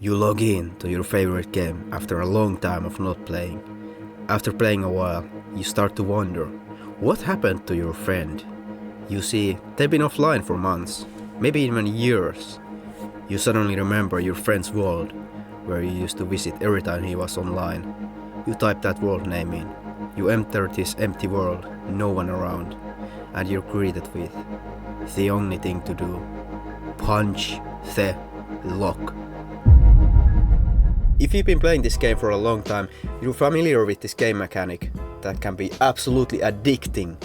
You log in to your favorite game after a long time of not playing. After playing a while, you start to wonder, what happened to your friend? You see, they've been offline for months, maybe even years. You suddenly remember your friend's world, where you used to visit every time he was online. You type that world name in. You enter this empty world, no one around, and you're greeted with the only thing to do: punch the lock. If you've been playing this game for a long time, you're familiar with this game mechanic that can be absolutely addicting.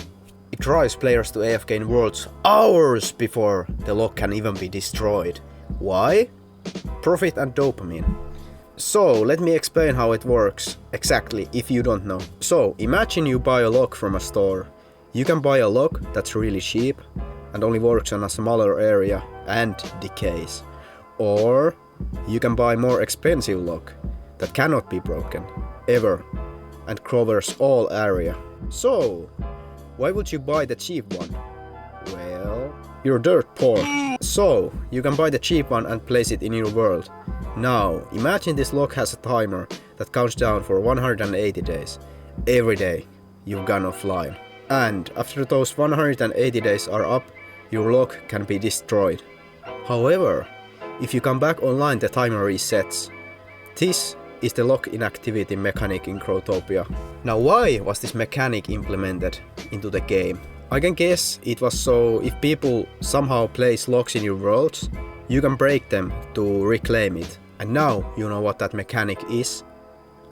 It drives players to AFK in worlds hours before the lock can even be destroyed. Why? Profit and dopamine. So let me explain how it works exactly if you don't know. So imagine you buy a lock from a store. You can buy a lock that's really cheap and only works on a smaller area and decays. Or you can buy more expensive lock that cannot be broken ever and covers all area. So why would you buy the cheap one? Well, you're dirt poor. So you can buy the cheap one and place it in your world. Now imagine this lock has a timer that counts down for 180 days. Every day you've gone offline. And after those 180 days are up, your lock can be destroyed. However, if you come back online, the timer resets. This is the lock inactivity mechanic in Growtopia. Now why was this mechanic implemented into the game? I can guess it was so if people somehow place locks in your worlds, you can break them to reclaim it. And now you know what that mechanic is.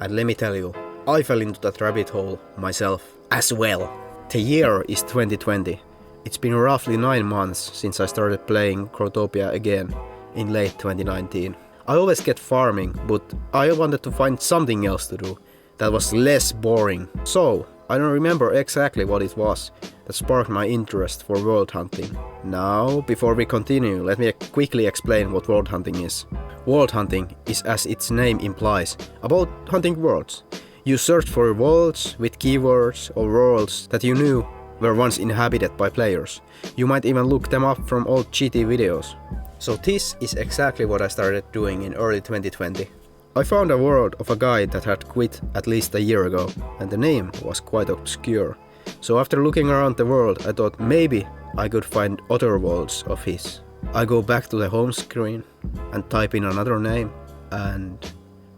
And let me tell you, I fell into that rabbit hole myself as well. The year is 2020. It's been roughly 9 months since I started playing Growtopia again in late 2019. I always get farming, but I wanted to find something else to do that was less boring. So I don't remember exactly what it was that sparked my interest for world hunting. Now, before we continue, let me quickly explain what world hunting is. World hunting is, as its name implies, about hunting worlds. You search for worlds with keywords or worlds that you knew were once inhabited by players. You might even look them up from old GT videos. So this is exactly what I started doing in early 2020. I found a world of a guy that had quit at least a year ago, and the name was quite obscure. So after looking around the world, I thought maybe I could find other worlds of his. I go back to the home screen and type in another name, and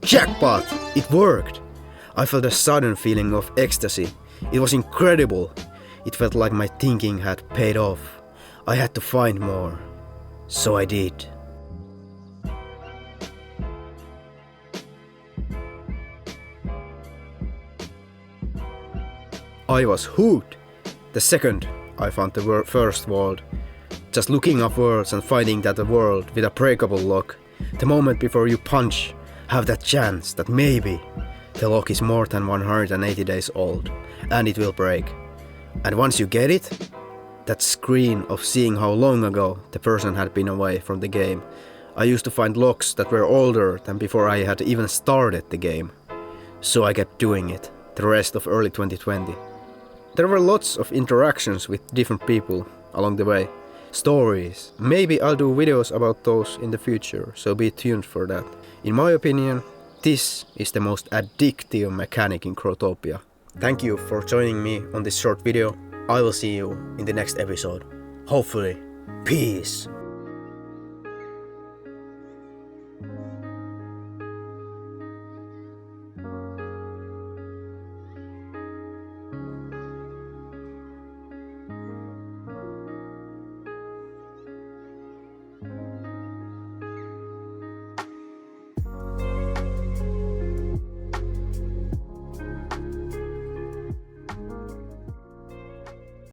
jackpot! It worked! I felt a sudden feeling of ecstasy. It was incredible. It felt like my thinking had paid off. I had to find more. So I did. I was hooked. The second I found the first world, just looking up worlds and finding that a world with a breakable lock, the moment before you punch, have that chance that maybe the lock is more than 180 days old and it will break. And once you get it, that screen of seeing how long ago the person had been away from the game. I used to find locks that were older than before I had even started the game. So I kept doing it the rest of early 2020. There were lots of interactions with different people along the way. Stories. Maybe I'll do videos about those in the future, so be tuned for that. In my opinion, this is the most addictive mechanic in Growtopia. Thank you for joining me on this short video. I will see you in the next episode. Hopefully. Peace.